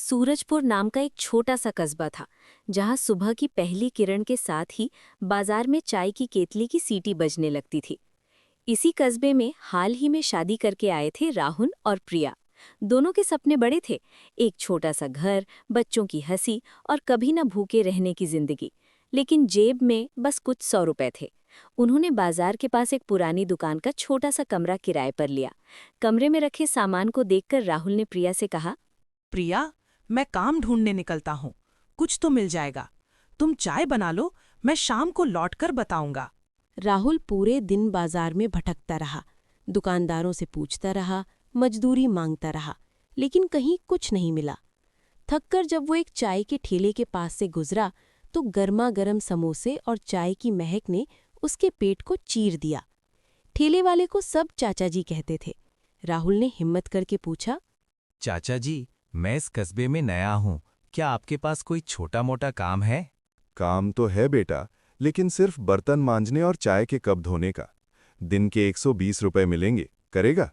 सूरजपुर नाम का एक छोटा सा कस्बा था, जहां सुबह की पहली किरण के साथ ही बाजार में चाय की केतली की सीटी बजने लगती थी। इसी कस्बे में हाल ही में शादी करके आए थे राहुल और प्रिया। दोनों के सपने बड़े थे, एक छोटा सा घर, बच्चों की हंसी और कभी न भूखे रहने की जिंदगी। लेकिन जेब में बस कुछ 100 रुपए थे। उन्होंने बाजार के पास एक पुरानी दुकान का छोटा सा कमरा किराए पर लिया। कमरे में रखे सामान को देखकर राहुल ने प्रिया से कहा, प्रिया, मैं काम ढूंढने निकलता हूँ। कुछ तो मिल जाएगा। तुम चाय बना लो, मैं शाम को लौटकर बताऊंगा। राहुल पूरे दिन बाजार में भटकता रहा, दुकानदारों से पूछता रहा, मजदूरी मांगता रहा, लेकिन कहीं कुछ नहीं मिला। थककर जब वो एक चाय के ठेले के पास से गुजरा तो गर्मा गर्म समोसे और चाय की महक ने उसके पेट को चीर दिया। ठेले वाले को सब चाचा जी कहते थे। राहुल ने हिम्मत करके पूछा, चाचा जी, मैं इस कस्बे में नया हूँ। क्या आपके पास कोई छोटा मोटा काम है? काम तो है बेटा, लेकिन सिर्फ बर्तन मांजने और चाय के कप धोने का। दिन के 120 रुपए मिलेंगे, करेगा?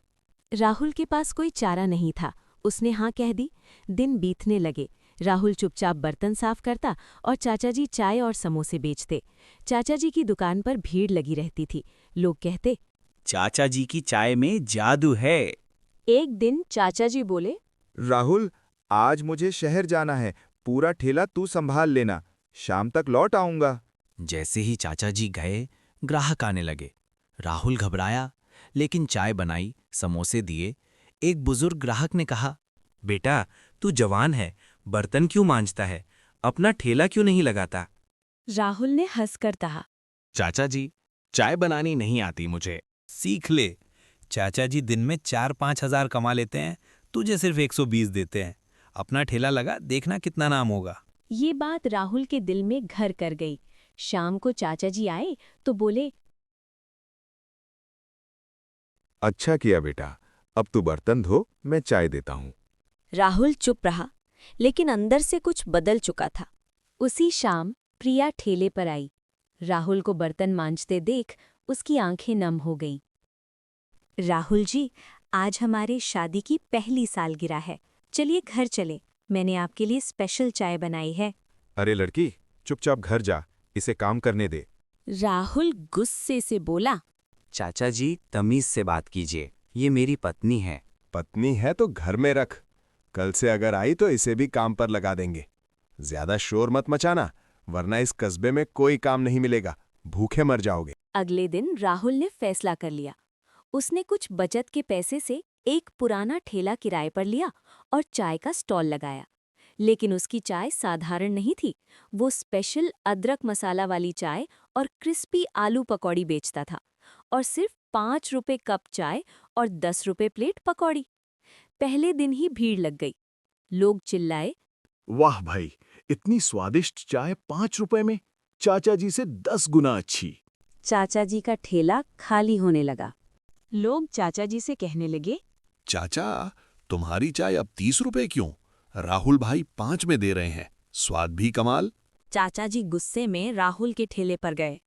राहुल के पास कोई चारा नहीं था। उसने हाँ कह दी। दिन बीतने लगे। राहुल चुपचाप बर्तन साफ करता और चाचा जी चाय और समोसे बेचते। चाचा जी की दुकान पर भीड़ लगी रहती थी। लोग कहते, चाचा जी की चाय में जादू है। एक दिन चाचा जी बोले, राहुल, आज मुझे शहर जाना है, पूरा ठेला तू संभाल लेना, शाम तक लौट आऊंगा। जैसे ही चाचा जी गए, ग्राहक आने लगे। राहुल घबराया, लेकिन चाय बनाई, समोसे दिए। एक बुजुर्ग ग्राहक ने कहा, बेटा, तू जवान है, बर्तन क्यों मांजता है? अपना ठेला क्यों नहीं लगाता? राहुल ने हंसकर कहा, चाचा जी, चाय बनानी नहीं आती मुझे, सीख ले। चाचा जी दिन में 4-5 हजार कमा लेते हैं, तुझे सिर्फ 120 देते हैं। अपना ठेला लगा, देखना कितना नाम होगा। ये बात राहुल के दिल में घर कर गई। शाम को चाचा जी आए तो बोले, अच्छा किया बेटा, अब तू बर्तन धो, मैं चाय देता हूँ। राहुल चुप रहा, लेकिन अंदर से कुछ बदल चुका था। उसी शाम प्रिया ठेले पर आई। राहुल को बर्तन मांजते देख उसकी आंखें नम हो गईं। राहुल जी, आज हमारे शादी की पहली सालगिरह है, चलिए घर चले, मैंने आपके लिए स्पेशल चाय बनाई है। अरे लड़की, चुपचाप घर जा, इसे काम करने दे। राहुल गुस्से से बोला, चाचा जी, तमीज से बात कीजिए, ये मेरी पत्नी है। पत्नी है तो घर में रख, कल से अगर आई तो इसे भी काम पर लगा देंगे। ज्यादा शोर मत मचाना, वरना इस कस्बे में कोई काम नहीं मिलेगा, भूखे मर जाओगे। अगले दिन राहुल ने फैसला कर लिया। उसने कुछ बचत के पैसे से एक पुराना ठेला किराए पर लिया और चाय का स्टॉल लगाया। लेकिन उसकी चाय साधारण नहीं थी, वो स्पेशल अदरक मसाला वाली चाय और क्रिस्पी आलू पकौड़ी बेचता था, और सिर्फ 5 रुपए कप चाय और 10 रुपए प्लेट पकौड़ी। पहले दिन ही भीड़ लग गई। लोग चिल्लाए, वाह भाई, इतनी स्वादिष्ट चाय 5 रुपए में, चाचा जी से 10 गुना अच्छी। चाचा जी का ठेला खाली होने लगा। लोग चाचा जी से कहने लगे, चाचा, तुम्हारी चाय अब 30 रुपए क्यों? राहुल भाई 5 में दे रहे हैं, स्वाद भी कमाल। चाचा जी गुस्से में राहुल के ठेले पर गए।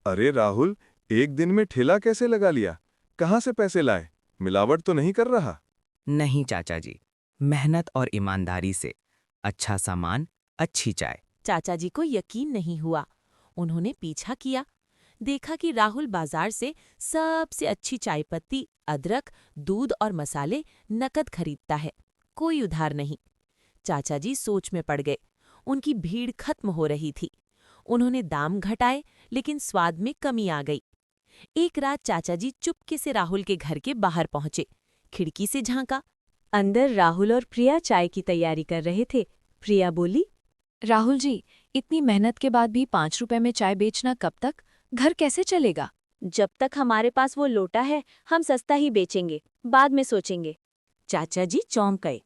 अरे राहुल, एक दिन में ठेला कैसे लगा लिया? कहाँ से पैसे लाए? मिलावट तो नहीं कर रहा? नहीं चाचा जी, मेहनत और ईमानदारी से। अच्छा सामान, अच्छी चाय। चाचा जी को यकीन नहीं हुआ। उन्होंने पीछा किया। देखा कि राहुल बाजार से सबसे अच्छी चाय पत्ती, अदरक, दूध और मसाले नकद खरीदता है, कोई उधार नहीं। चाचा जी सोच में पड़ गए। उनकी भीड़ खत्म हो रही थी। उन्होंने दाम घटाए, लेकिन स्वाद में कमी आ गई। एक रात चाचा जी चुपके से राहुल के घर के बाहर पहुंचे। खिड़की से झांका। अंदर राहुल और प्रिया चाय की तैयारी कर रहे थे। प्रिया बोली, राहुल जी, इतनी मेहनत के बाद भी 5 रुपए में चाय बेचना कब तक? घर कैसे चलेगा? जब तक हमारे पास वो लोटा है, हम सस्ता ही बेचेंगे, बाद में सोचेंगे। चाचा जी चौंक गए।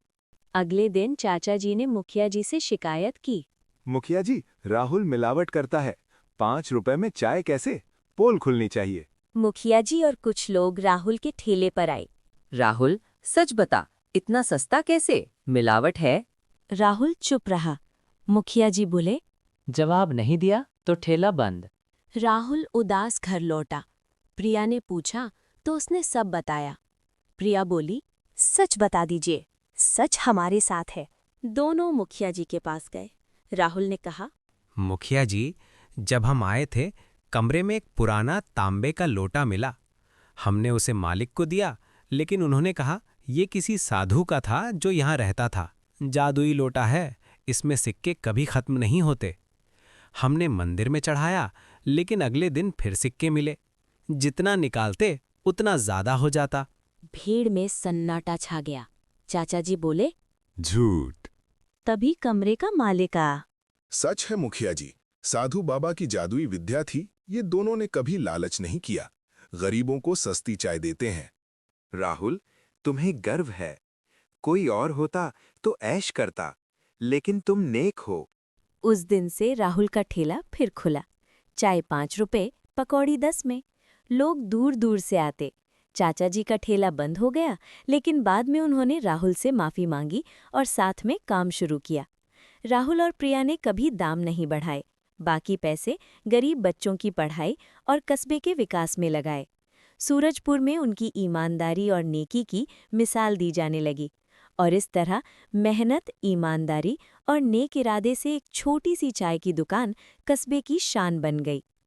अगले दिन चाचा जी ने मुखिया जी से शिकायत की। मुखिया जी, राहुल मिलावट करता है, 5 रुपए में चाय कैसे? पोल खुलनी चाहिए। मुखिया जी और कुछ लोग राहुल के ठेले पर आए। राहुल, सच बता, इतना सस्ता कैसे? मिलावट है। राहुल चुप रहा। मुखिया जी बोले, जवाब नहीं दिया तो ठेला बंद। राहुल उदास घर लौटा। प्रिया ने पूछा तो उसने सब बताया। प्रिया बोली, सच बता दीजिए, सच हमारे साथ है, दोनों मुखिया जी के पास गए। राहुल ने कहा, मुखिया जी, जब हम आए थे कमरे में एक पुराना तांबे का लोटा मिला। हमने उसे मालिक को दिया, लेकिन उन्होंने कहा ये किसी साधु का था जो यहाँ रहता था। जादुई लोटा है, इसमें सिक्के कभी खत्म नहीं होते। हमने मंदिर में चढ़ाया, लेकिन अगले दिन फिर सिक्के मिले। जितना निकालते उतना ज्यादा हो जाता। भीड़ में सन्नाटा छा गया। चाचा जी बोले, झूठ। तभी कमरे का मालिक आया। सच है मुखिया जी, साधु बाबा की जादुई विद्या थी। ये दोनों ने कभी लालच नहीं किया, गरीबों को सस्ती चाय देते हैं। राहुल, तुम्हें गर्व है। कोई और होता तो ऐश करता, लेकिन तुम नेक हो। उस दिन से राहुल का ठेला फिर खुला। चाय 5 रुपए, पकौड़ी 10 में। लोग दूर दूर से आते। चाचा जी का ठेला बंद हो गया, लेकिन बाद में उन्होंने राहुल से माफी मांगी और साथ में काम शुरू किया। राहुल और प्रिया ने कभी दाम नहीं बढ़ाए। बाकी पैसे गरीब बच्चों की पढ़ाई और कस्बे के विकास में लगाए। सूरजपुर में उनकी ईमानदारी और नेकी की मिसाल दी जाने लगी और इस तरह मेहनत, ईमानदारी और नेक इरादे से एक छोटी सी चाय की दुकान कस्बे की शान बन गई।